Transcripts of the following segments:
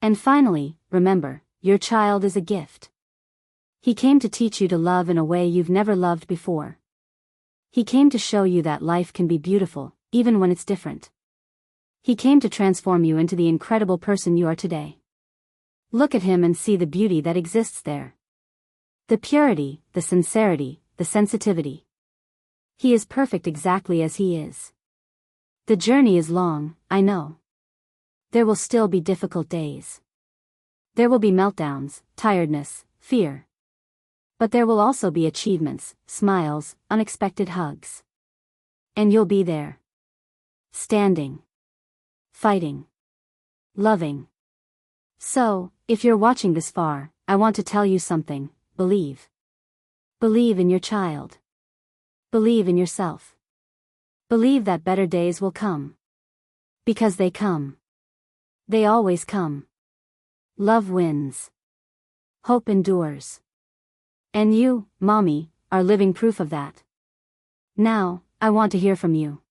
And finally, remember, your child is a gift. He came to teach you to love in a way you've never loved before. He came to show you that life can be beautiful, even when it's different. He came to transform you into the incredible person you are today. Look at him and see the beauty that exists there. The purity, the sincerity, the sensitivity. He is perfect exactly as he is. The journey is long, I know. There will still be difficult days. There will be meltdowns, tiredness, fear. But there will also be achievements, smiles, unexpected hugs. And you'll be there. Standing. Fighting. Loving. So, if you're watching this far, I want to tell you something: believe. Believe in your child. Believe in yourself. Believe that better days will come. Because they come. They always come. Love wins. Hope endures. And you, Mommy, are living proof of that. Now, I want to hear from you.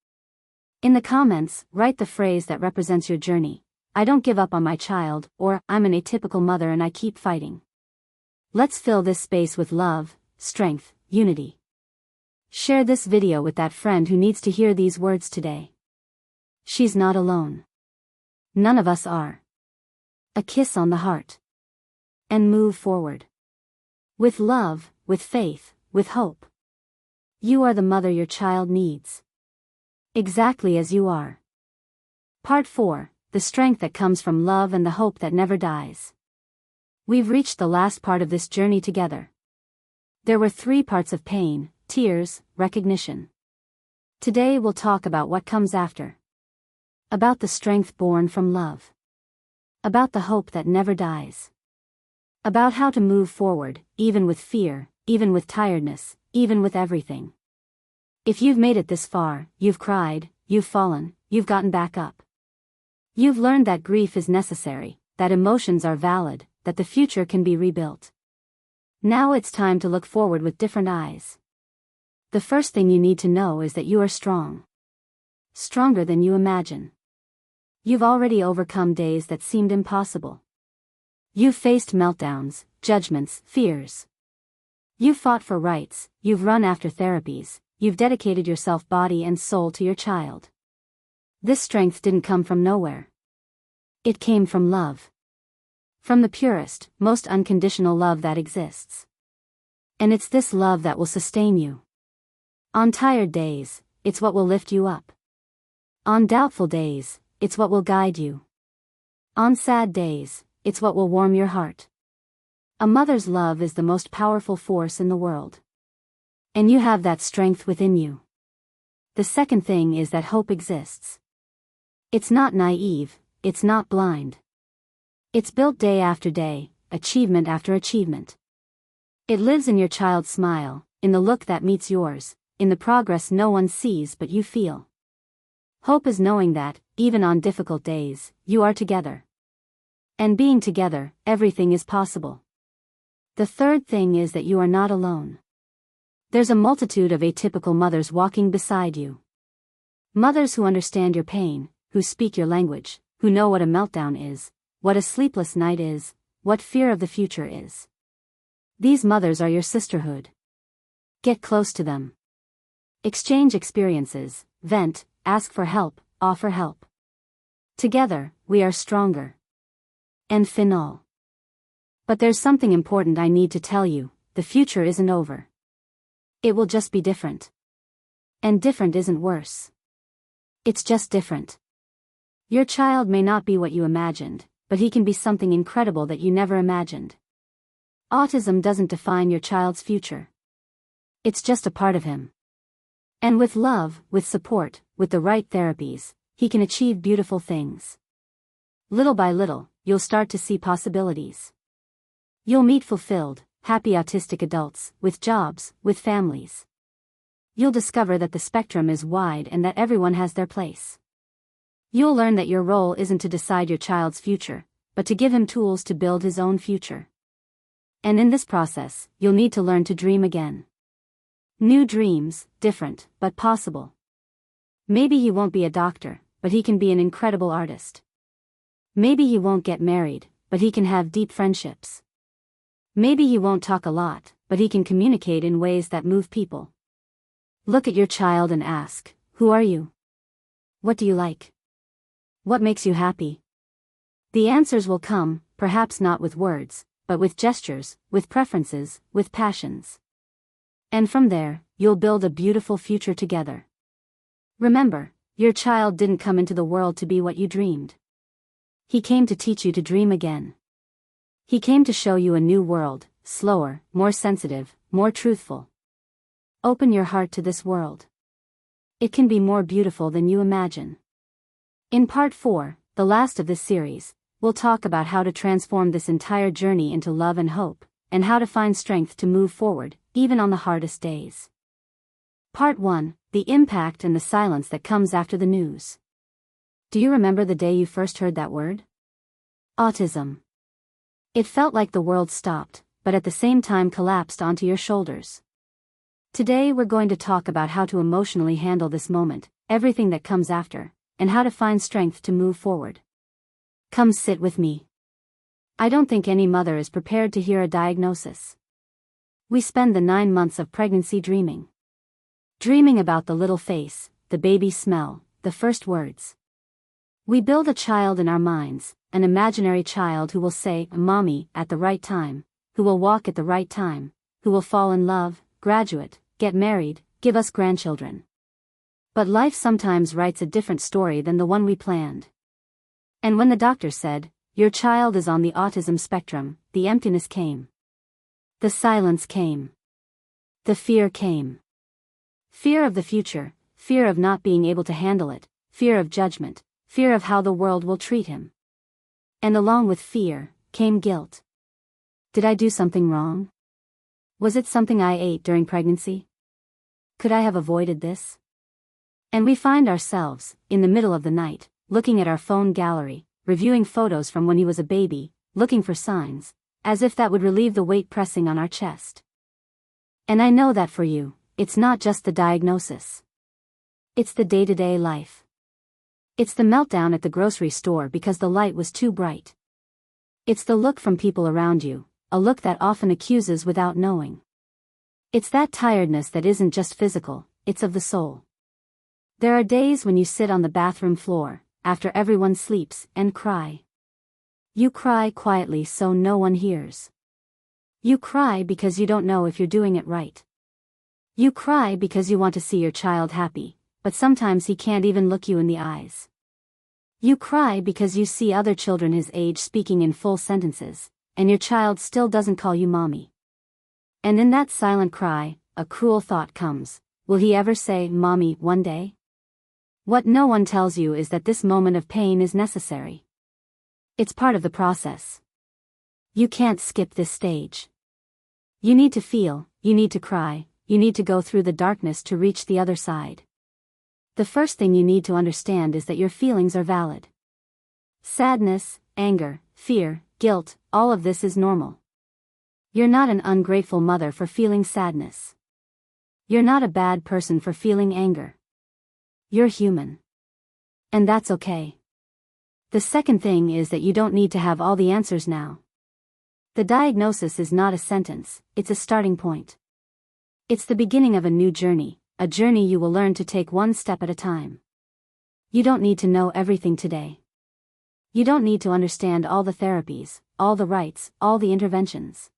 In the comments, write the phrase that represents your journey: I don't give up on my child, or I'm an atypical mother and I keep fighting. Let's fill this space with love, strength, unity. Share this video with that friend who needs to hear these words today. She's not alone. None of us are. A kiss on the heart. And move forward. With love, with faith, with hope. You are the mother your child needs. Exactly as you are. Part 4, the strength that comes from love and the hope that never dies. We've reached the last part of this journey together. There were 3 parts of pain: tears, recognition. Today we'll talk about what comes after. About the strength born from love. About the hope that never dies. About how to move forward, even with fear, even with tiredness, even with everything. If you've made it this far, you've cried, you've fallen, you've gotten back up. You've learned that grief is necessary, that emotions are valid, that the future can be rebuilt. Now it's time to look forward with different eyes. The first thing you need to know is that you are strong. Stronger than you imagine. You've already overcome days that seemed impossible. You've faced meltdowns, judgments, fears. You've fought for rights, you've run after therapies, you've dedicated yourself body and soul to your child. This strength didn't come from nowhere. It came from love. From the purest, most unconditional love that exists. And it's this love that will sustain you. On tired days, it's what will lift you up. On doubtful days, it's what will guide you. On sad days, it's what will warm your heart. A mother's love is the most powerful force in the world. And you have that strength within you. The second thing is that hope exists. It's not naive, it's not blind. It's built day after day, achievement after achievement. It lives in your child's smile, in the look that meets yours, in the progress no one sees but you feel. Hope is knowing that, even on difficult days, you are together. And being together, everything is possible. The third thing is that you are not alone. There's a multitude of atypical mothers walking beside you. Mothers who understand your pain, who speak your language, who know what a meltdown is, what a sleepless night is, what fear of the future is. These mothers are your sisterhood. Get close to them. Exchange experiences, vent, ask for help, offer help. Together, we are stronger. And final. But there's something important I need to tell you: the future isn't over. It will just be different. And different isn't worse. It's just different. Your child may not be what you imagined, but he can be something incredible that you never imagined. Autism doesn't define your child's future. It's just a part of him. And with love, with support, with the right therapies, he can achieve beautiful things. Little by little, you'll start to see possibilities. You'll meet fulfilled, happy autistic adults, with jobs, with families. You'll discover that the spectrum is wide and that everyone has their place. You'll learn that your role isn't to decide your child's future, but to give him tools to build his own future. And in this process, you'll need to learn to dream again. New dreams, different, but possible. Maybe he won't be a doctor, but he can be an incredible artist. Maybe he won't get married, but he can have deep friendships. Maybe he won't talk a lot, but he can communicate in ways that move people. Look at your child and ask, who are you? What do you like? What makes you happy? The answers will come, perhaps not with words, but with gestures, with preferences, with passions. And from there, you'll build a beautiful future together. Remember, your child didn't come into the world to be what you dreamed. He came to teach you to dream again. He came to show you a new world, slower, more sensitive, more truthful. Open your heart to this world. It can be more beautiful than you imagine. In part 4, the last of this series, we'll talk about how to transform this entire journey into love and hope, and how to find strength to move forward, even on the hardest days. Part 1, the impact and the silence that comes after the news. Do you remember the day you first heard that word? Autism. It felt like the world stopped, but at the same time collapsed onto your shoulders. Today we're going to talk about how to emotionally handle this moment, everything that comes after, and how to find strength to move forward. Come sit with me. I don't think any mother is prepared to hear a diagnosis. We spend the 9 months of pregnancy dreaming. Dreaming about the little face, the baby smell, the first words. We build a child in our minds, an imaginary child who will say, "Mommy," at the right time, who will walk at the right time, who will fall in love, graduate, get married, give us grandchildren. But life sometimes writes a different story than the one we planned. And when the doctor said, "Your child is on the autism spectrum," the emptiness came. The silence came. The fear came. Fear of the future, fear of not being able to handle it, fear of judgment, fear of how the world will treat him. And along with fear, came guilt. Did I do something wrong? Was it something I ate during pregnancy? Could I have avoided this? And we find ourselves, in the middle of the night, looking at our phone gallery, reviewing photos from when he was a baby, looking for signs, as if that would relieve the weight pressing on our chest. And I know that for you, it's not just the diagnosis. It's the day-to-day life. It's the meltdown at the grocery store because the light was too bright. It's the look from people around you, a look that often accuses without knowing. It's that tiredness that isn't just physical, it's of the soul. There are days when you sit on the bathroom floor, after everyone sleeps, and cry. You cry quietly so no one hears. You cry because you don't know if you're doing it right. You cry because you want to see your child happy, but sometimes he can't even look you in the eyes. You cry because you see other children his age speaking in full sentences, and your child still doesn't call you mommy. And in that silent cry, a cruel thought comes, will he ever say mommy one day? What no one tells you is that this moment of pain is necessary. It's part of the process. You can't skip this stage. You need to feel, you need to cry, you need to go through the darkness to reach the other side. The first thing you need to understand is that your feelings are valid. Sadness, anger, fear, guilt, all of this is normal. You're not an ungrateful mother for feeling sadness. You're not a bad person for feeling anger. You're human. And that's okay. The second thing is that you don't need to have all the answers now. The diagnosis is not a sentence, it's a starting point. It's the beginning of a new journey, a journey you will learn to take one step at a time. You don't need to know everything today. You don't need to understand all the therapies, all the rights, all the interventions.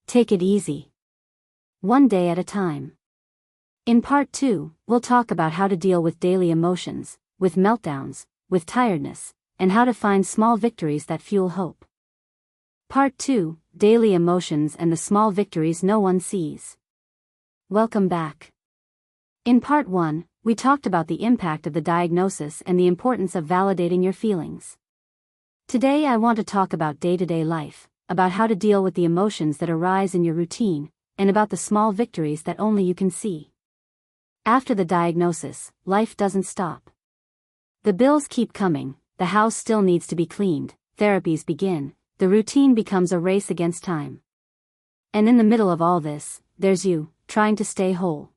Take it easy. One day at a time. In part 2, we'll talk about how to deal with daily emotions, with meltdowns, with tiredness, and how to find small victories that fuel hope. Part 2, Daily Emotions and the Small Victories No One Sees. Welcome back. In part 1, we talked about the impact of the diagnosis and the importance of validating your feelings. Today I want to talk about day-to-day life, about how to deal with the emotions that arise in your routine, and about the small victories that only you can see. After the diagnosis, life doesn't stop. The bills keep coming, the house still needs to be cleaned, therapies begin, the routine becomes a race against time. And in the middle of all this, there's you, trying to stay whole.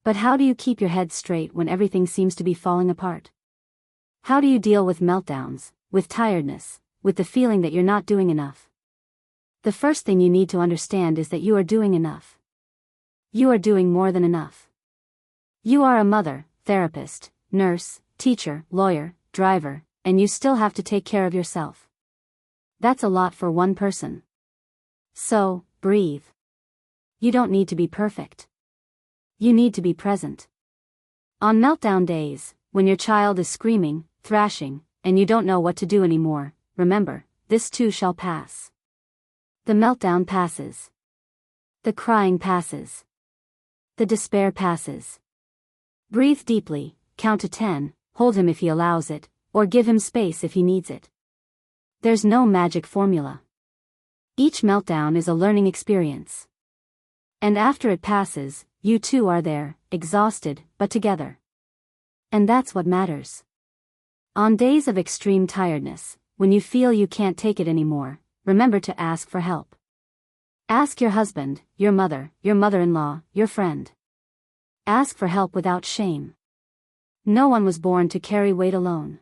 But how do you keep your head straight when everything seems to be falling apart? How do you deal with meltdowns, with tiredness, with the feeling that you're not doing enough. The first thing you need to understand is that you are doing enough. You are doing more than enough. You are a mother, therapist, nurse, teacher, lawyer, driver, and you still have to take care of yourself. That's a lot for one person. So, breathe. You don't need to be perfect. You need to be present. On meltdown days, when your child is screaming, thrashing, and you don't know what to do anymore, remember, this too shall pass. The meltdown passes. The crying passes. The despair passes. Breathe deeply, count to 10, hold him if he allows it, or give him space if he needs it. There's no magic formula. Each meltdown is a learning experience. And after it passes, you too are there, exhausted, but together. And that's what matters. On days of extreme tiredness, when you feel you can't take it anymore, remember to ask for help. Ask your husband, your mother, your mother-in-law, your friend. Ask for help without shame. No one was born to carry weight alone.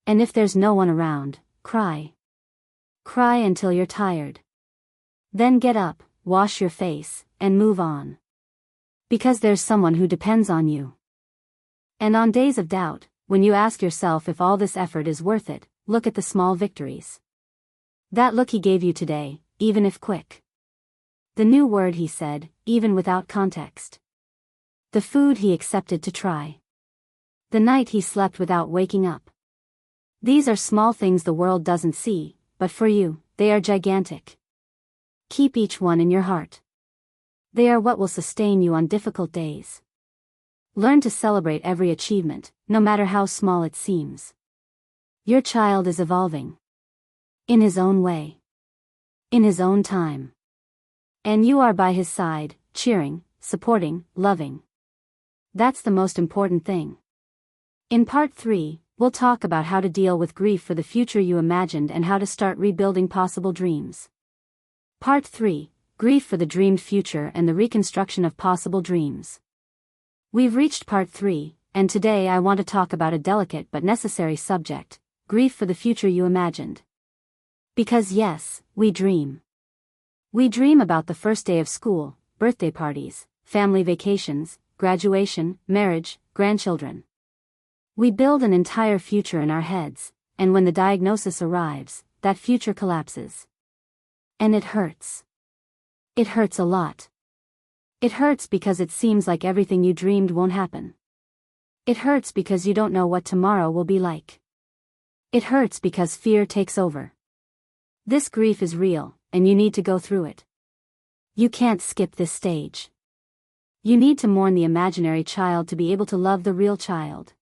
And if there's no one around, cry. Cry until you're tired. Then get up, wash your face, and move on. Because there's someone who depends on you. And on days of doubt, when you ask yourself if all this effort is worth it, look at the small victories. That look he gave you today, even if quick. The new word he said, even without context. The food he accepted to try. The night he slept without waking up. These are small things the world doesn't see, but for you, they are gigantic. Keep each one in your heart. They are what will sustain you on difficult days. Learn to celebrate every achievement, no matter how small it seems. Your child is evolving. In his own way. In his own time. And you are by his side, cheering, supporting, loving. That's the most important thing. In part 3, we'll talk about how to deal with grief for the future you imagined and how to start rebuilding possible dreams. Part 3, Grief for the Dreamed Future and the Reconstruction of Possible Dreams. We've reached part 3, and today I want to talk about a delicate but necessary subject, grief for the future you imagined. Because yes, we dream. We dream about the first day of school, birthday parties, family vacations, graduation, marriage, grandchildren. We build an entire future in our heads, and when the diagnosis arrives, that future collapses. And it hurts. It hurts a lot. It hurts because it seems like everything you dreamed won't happen. It hurts because you don't know what tomorrow will be like. It hurts because fear takes over. This grief is real, and you need to go through it. You can't skip this stage. You need to mourn the imaginary child to be able to love the real child.